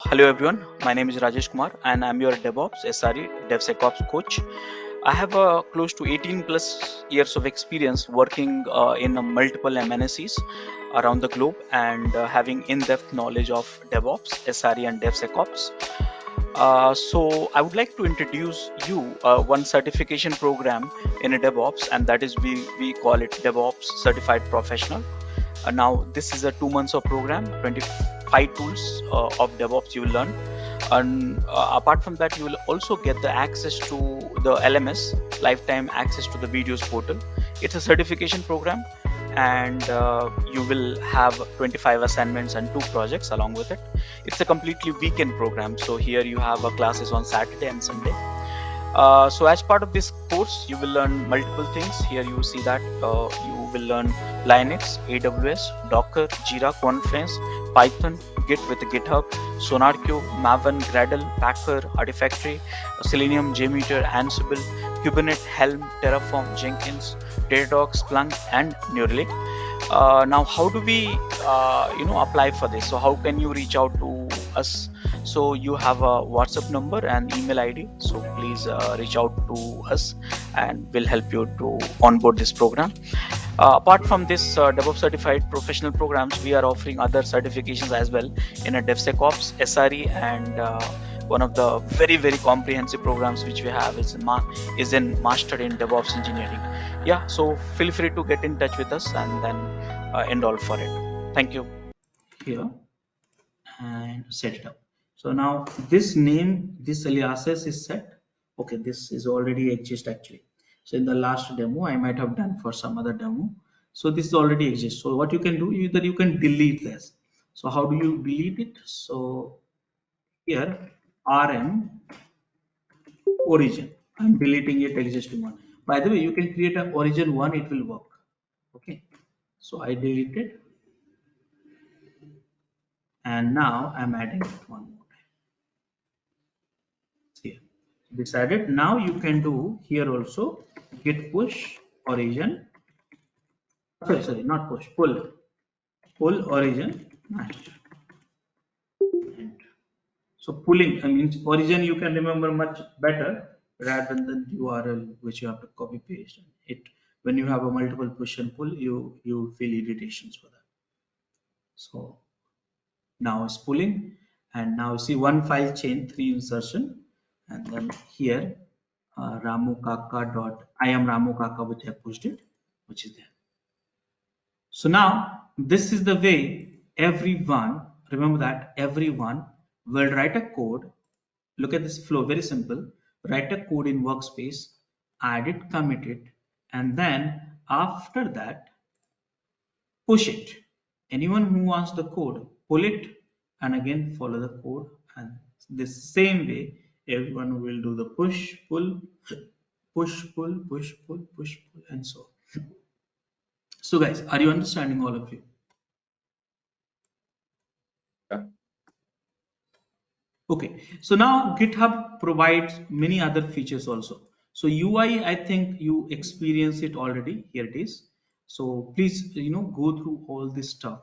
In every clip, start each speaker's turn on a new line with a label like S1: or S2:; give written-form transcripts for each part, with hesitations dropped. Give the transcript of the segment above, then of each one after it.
S1: Hello everyone, my name is Rajesh Kumar and I'm your DevOps SRE DevSecOps coach. I have close to 18 plus years of experience working in multiple MNCs around the globe and having in-depth knowledge of DevOps, SRE and DevSecOps. So I would like to introduce you one certification program in a DevOps, and that is we call it DevOps Certified Professional. Now this is a 2 months of program, 25 tools of DevOps you will learn, and apart from that you will also get the access to the LMS, lifetime access to the videos portal. It's a certification program, and you will have 25 assignments and 2 projects along with it. It's a completely weekend program, so here you have classes on Saturday and Sunday. So as part of this course, you will learn multiple things. Here you see that you will learn Linux, AWS, Docker, Jira, Confluence, Python, Git with GitHub, SonarQube, Maven, Gradle, Packer, Artifactory, Selenium, JMeter, Ansible, Kubernetes, Helm, Terraform, Jenkins, Datadog, Splunk, and Neuralink. Now, how do we, apply for this? So how can you reach out to us? So you have a WhatsApp number and email ID. So please reach out to us, and we'll help you to onboard this program. Apart from this DevOps certified professional programs, we are offering other certifications as well in a DevSecOps, SRE, and one of the very comprehensive programs which we have is in Master in DevOps Engineering. Yeah, so feel free to get in touch with us and then enroll for it. Thank you. Here and set it up. So now this name, this aliases is set. Okay, this is already exist actually. So in the last demo, I might have done for some other demo. So this already exists. So what you can do, either you can delete this. So how do you delete it? So here rm origin. I'm deleting it existing one. By the way, you can create an origin one, it will work. Okay. So I deleted, and now I'm adding one more. Here decided. Now you can do here also git push origin, sorry, not push, pull origin master. So pulling, I mean origin you can remember much better rather than the URL which you have to copy paste it. When you have a multiple push and pull, you feel irritations for that. So now it's pulling, and now see one file chain, 3 insertion, and then here Ramu Kaka dot I am Ramu Kaka, which I pushed it, which is there. So now this is the way everyone, remember that everyone will write a code. Look at this flow, very simple. Write a code in workspace, add it, commit it, and then after that push it. Anyone who wants the code, pull it and again follow the code, and this same way everyone will do the push, pull, push, pull, push, pull, push, pull, and so on. So guys, are you understanding, all of you?
S2: Yeah.
S1: Okay, so now GitHub provides many other features also. So UI, I think you experience it already. Here it is. So please, go through all this stuff,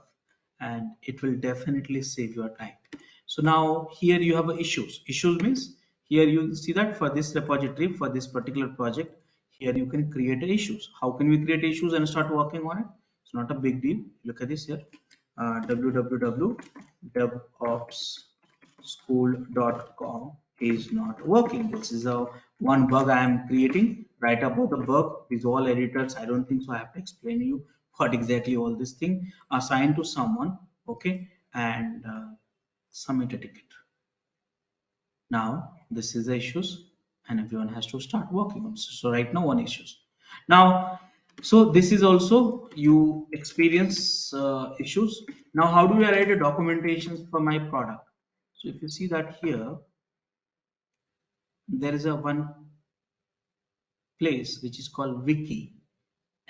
S1: and it will definitely save your time. So now here you have issues. Issues means here you see that for this repository, for this particular project, here you can create issues. How can we create issues and start working on it? It's not a big deal. Look at this here. www.devopsschool.com is not working. This is a one bug I am creating. Right about the bug is all editors. I don't think so. I have to explain you what exactly all this thing assigned to someone. Okay, and submit a ticket. Now this is the issues, and everyone has to start working on. So right now one issues. Now, so this is also you experience issues. Now how do I write a documentation for my product? So if you see that here, there is a one place which is called wiki,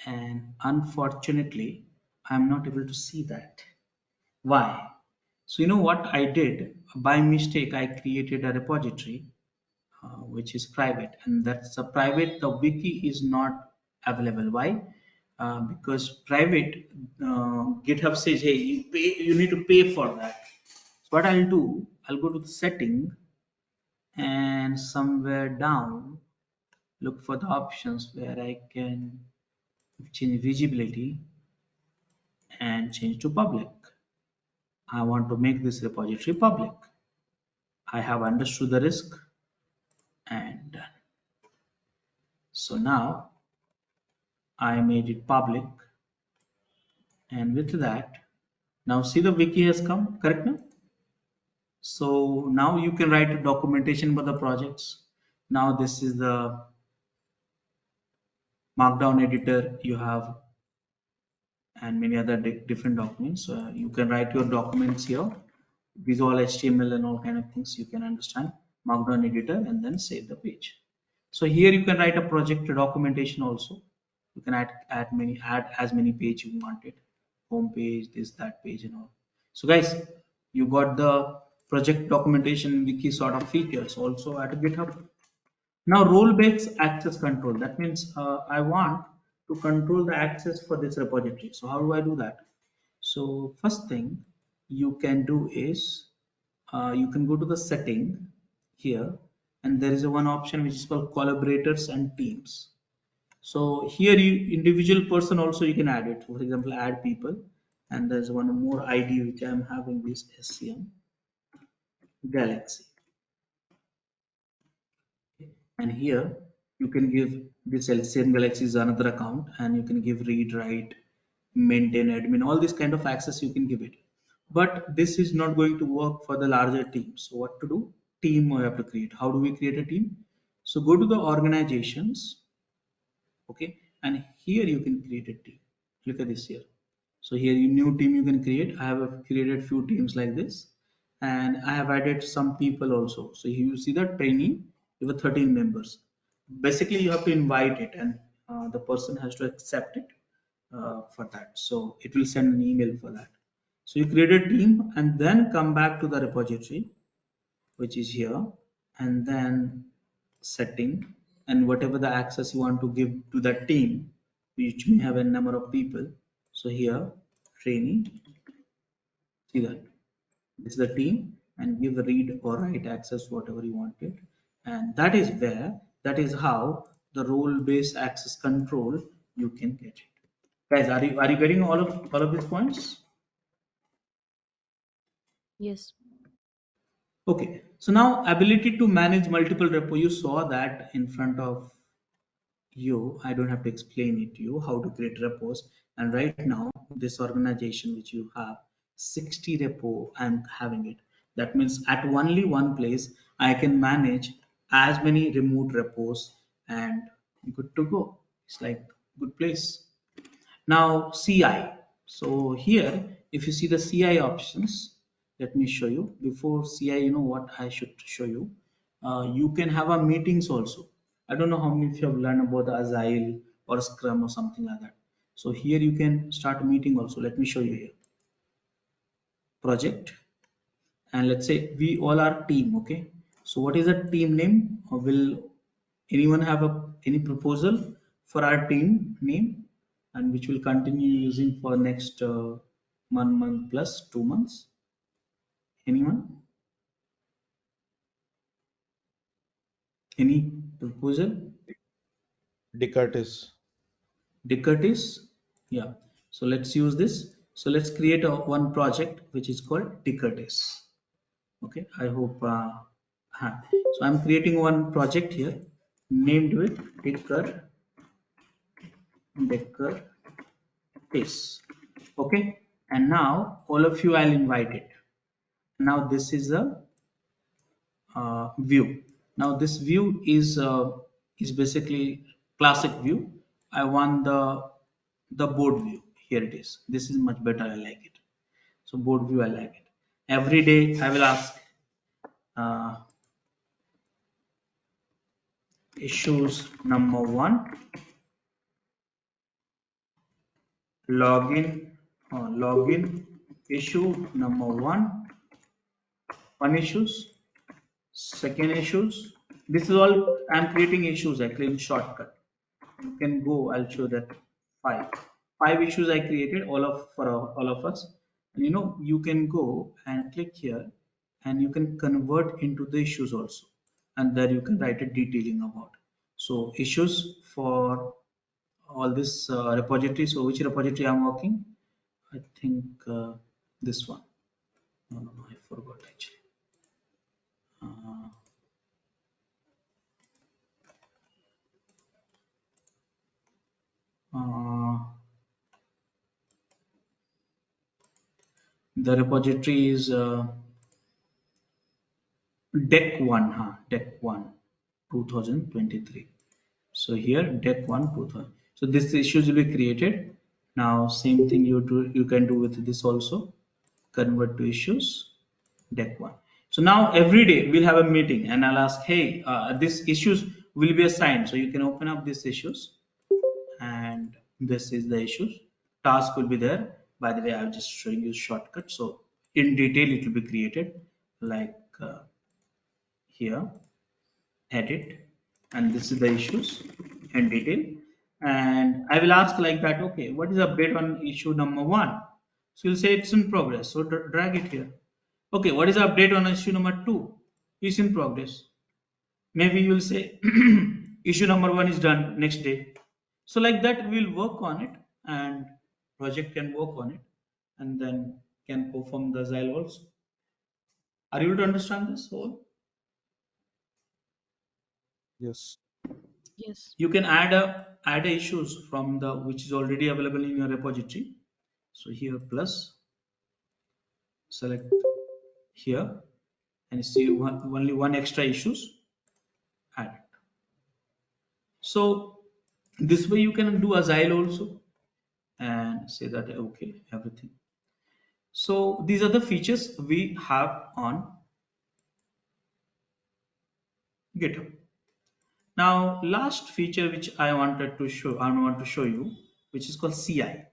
S1: and unfortunately I'm not able to see that. Why? So you know what I did? By mistake I created a repository which is private, and that's a private. The wiki is not available. Why? Because private, GitHub says, hey, you need to pay for that.
S2: What I'll do, I'll go to the setting and somewhere down look for the options where I can change visibility and change to public. I want to make this repository public. I have understood the risk and done. So now I made it public, and with that, now see the wiki has come, correct now? So now you can write a documentation for the projects. Now this is the markdown editor you have and many other different documents. You can write your documents here. These all HTML and all kind of things you can understand. Markdown editor and then save the page. So here you can write a project documentation also. You can add as many page you wanted. Home page, this, that page and all. So guys, you got the project documentation wiki sort of features also at GitHub. Now role-based access control. That means I want to control the access for this repository. So how do I do that? So first thing you can do is you can go to the setting here, and there is a one option which is called collaborators and teams. So here you individual person also you can add it. For example, add people, and there's one more ID which I'm having this SCM Galaxy. And here you can give this LCM Galaxy is another account, and you can give read, write, maintain, admin, all this kind of access you can give it. But this is not going to work for the larger team. So what to do? Team we have to create. How do we create a team? So go to the organizations, okay, and here you can create a team. Look at this here. So here you new team you can create. I have created few teams like this, and I have added some people also. So you see that training, you have 13 members. Basically you have to invite it, and the person has to accept it for that. So it will send an email for that. So you create a team and then come back to the repository, which is here, and then setting, and whatever the access you want to give to that team, which may have a number of people. So here training, see that this is the team, and give the read or write access whatever you wanted, and that is where, that is how the role based access control you can get it. Guys, are you getting all of these points?
S3: Yes.
S2: Okay, so now ability to manage multiple repo, you saw that in front of you. I don't have to explain it to you how to create repos. And right now this organization which you have 60 repo, I'm having it. That means at only one place I can manage as many remote repos, and good to go. It's like good place. Now CI. So here, if you see the CI options, let me show you. Before CI, you know what I should show you. You can have a meetings also. I don't know how many of you have learned about the Agile or Scrum or something like that. So here you can start a meeting also. Let me show you here. Project, and let's say we all are team. Okay, so what is a team name? Will anyone have any proposal for our team name, and which will continue using for next 1 month plus 2 months? Anyone? Any proposal?
S4: Curtis.
S2: Curtis? Yeah, so let's use this. So let's create a one project which is called Curtis. Okay, I hope so I'm creating one project here, named with Decker this. Okay, and now all of you I'll invite it. Now this is a view. Now this view is basically classic view. I want the board view. Here it is. This is much better. I like it. So board view I like it. Every day I will ask uh, issues number one, login login issue number one issues, second issues. This is all I'm creating issues actually in shortcut. You can go, I'll show that five issues I created, all of for all of us. And you know, you can go and click here and you can convert into the issues also, and there you can write a detailing about. So issues for all this repository. So which repository I'm working? I think this one. No, no, no, I forgot actually. Uh, uh, the repository is deck 1, huh? Deck 1 2023. So here deck 1 2000. So this issues will be created. Now same thing you can do with this also. Convert to issues, deck 1. So now every day we'll have a meeting and I'll ask, hey, this issues will be assigned. So you can open up these issues, and this is the issues. Task will be there. By the way, I'm just showing you shortcut. So in detail it will be created like here, edit, and this is the issues in detail. And I will ask like that, okay, what is the update on issue number 1? So you'll say it's in progress. So drag it here. Okay, what is the update on issue number 2? It's in progress. Maybe you will say issue number 1 is done next day. So like that we'll work on it, and project can work on it, and then can perform the Agile also. Are you able to understand this whole?
S3: Yes.
S1: Yes.
S2: You can add a issues from the which is already available in your repository. So here plus, select here, and see only one extra issues, add it. So this way you can do Agile also and say that okay, everything. So these are the features we have on GitHub. Now last feature which I want to show you, which is called CI.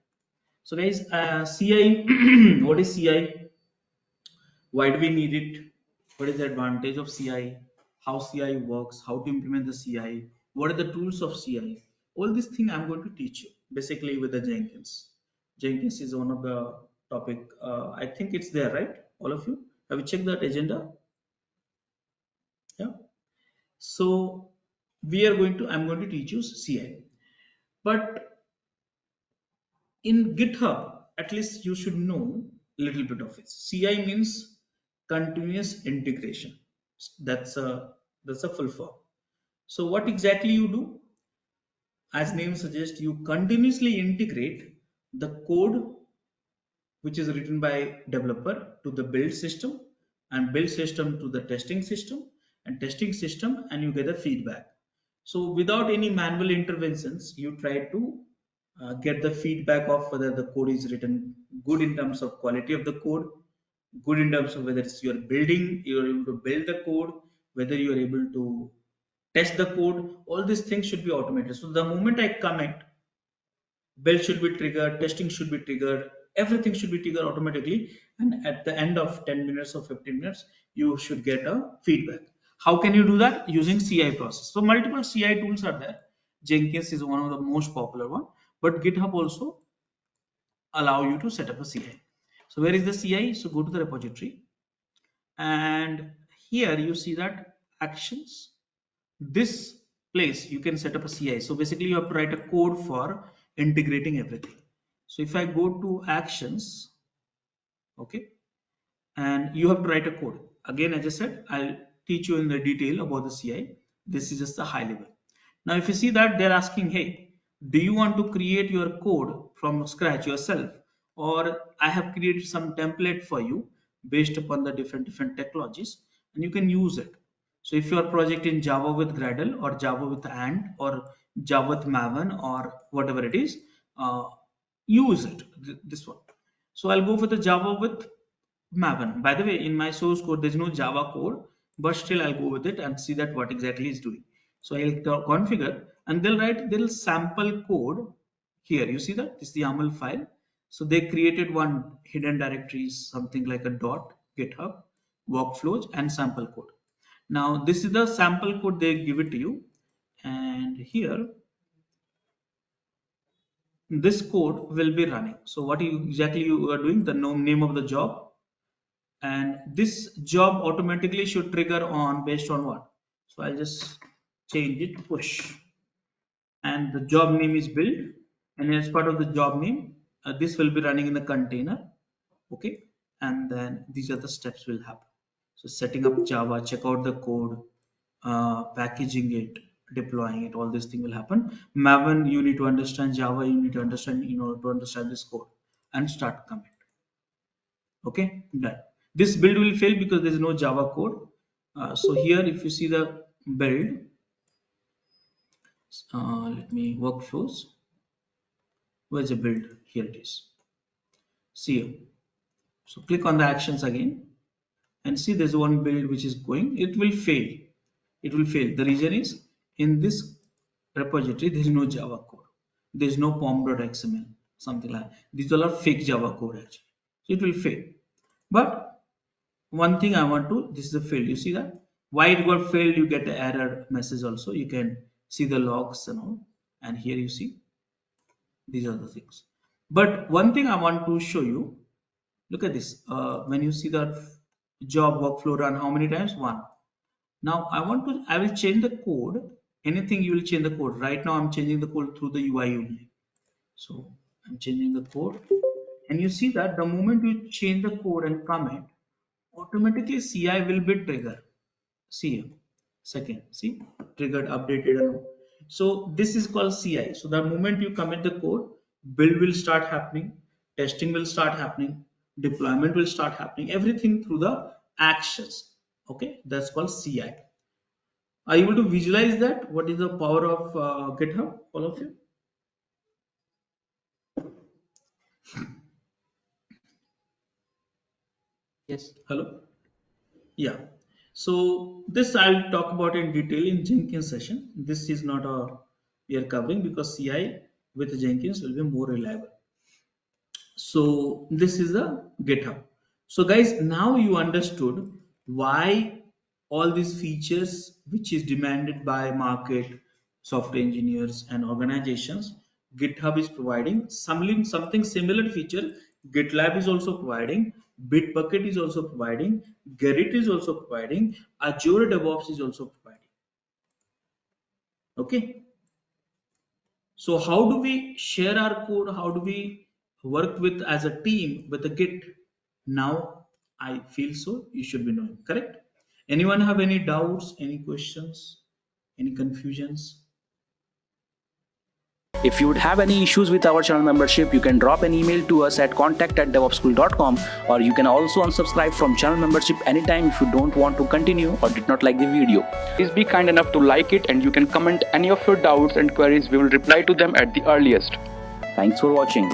S2: So guys, CI, what is CI? Why do we need it? What is the advantage of CI? How CI works? How to implement the CI? What are the tools of CI? All these things I'm going to teach you basically with the Jenkins. Jenkins is one of the topic. I think it's there, right? All of you have you checked that agenda? Yeah. So I'm going to teach you CI. But in GitHub, at least you should know a little bit of it. CI means continuous integration. That's a full form. So what exactly you do? As name suggests, you continuously integrate the code which is written by developer to the build system, and build system to the testing system, and testing system, and you get the feedback. So without any manual interventions, you try to get the feedback of whether the code is written good in terms of quality of the code, good in terms of whether it's you're building, you're able to build the code, whether you're able to test the code. All these things should be automated. So the moment I commit, build should be triggered, testing should be triggered, everything should be triggered automatically, and at the end of 10 minutes or 15 minutes you should get a feedback. How can you do that? Using CI process. So multiple CI tools are there. Jenkins is one of the most popular one, but GitHub also allow you to set up a CI. So where is the CI? So go to the repository, and here you see that actions. This place you can set up a CI. So basically you have to write a code for integrating everything. So if I go to actions, okay, and you have to write a code. Again, as I said, I'll teach you in the detail about the CI. This is just the high level. Now, if you see that they're asking, hey, do you want to create your code from scratch yourself? Or I have created some template for you based upon the different technologies, and you can use it. So if your project in Java with Gradle or Java with Ant or Java with Maven or whatever it is, use it, this one. So I'll go for the Java with Maven. By the way, in my source code, there's no Java code, but still I'll go with it and see that what exactly is doing. So I'll configure, and they'll write they'll sample code here. You see that this is the YAML file. So they created one hidden directories, something like a dot GitHub workflows and sample code. Now this is the sample code they give it to you, and here this code will be running. So what exactly you are doing? The name of the job, and this job automatically should trigger on based on what? So I'll just change it push, and the job name is build, and as part of the job name, this will be running in the container. Okay, and then these are the steps will happen. So setting up Java, check out the code, packaging it, deploying it, all this thing will happen. Maven, you need to understand Java, you need to understand, to understand this code and start commit. Okay, done. This build will fail because there is no Java code. So here, if you see the build, let me workflows. Where's the build? Here it is. See here. So click on the actions again and see there's one build which is going. It will fail. It will fail. The reason is in this repository there is no Java code. There is no pom.xml, something like that. These all are fake Java code actually. So it will fail. But one thing I want to, this is a fail. You see that? Why it got failed, you get the error message also. You can see the logs and all. And here you see these are the things. But one thing I want to show you, look at this. When you see the job workflow run, how many times? One. Now I will change the code. Anything you will change the code. Right now I'm changing the code through the UI only. So I'm changing the code. And you see that the moment you change the code and commit, automatically CI will be triggered. See here, second, see, triggered, updated. So this is called CI. So the moment you commit the code, build will start happening, testing will start happening, deployment will start happening, everything through the actions. Okay, that's called CI. Are you able to visualize that? What is the power of GitHub, all of you?
S1: Yes.
S2: Hello? Yeah. So this I'll talk about in detail in Jenkins session. This is not a we are covering because CI with Jenkins will be more reliable. So this is the GitHub. So guys, now you understood why all these features which is demanded by market, software engineers and organizations, GitHub is providing something similar feature. GitLab is also providing, Bitbucket is also providing, Gerrit is also providing, Azure DevOps is also providing. Okay. So how do we share our code? How do we work with as a team with a Git? Now I feel so you should be knowing, correct? Anyone have any doubts, any questions, any confusions?
S1: If you would have any issues with our channel membership, you can drop an email to us at contact@devopschool.com, or you can also unsubscribe from channel membership anytime if you don't want to continue or did not like the video. Please be kind enough to like it, and you can comment any of your doubts and queries. We will reply to them at the earliest. Thanks for watching.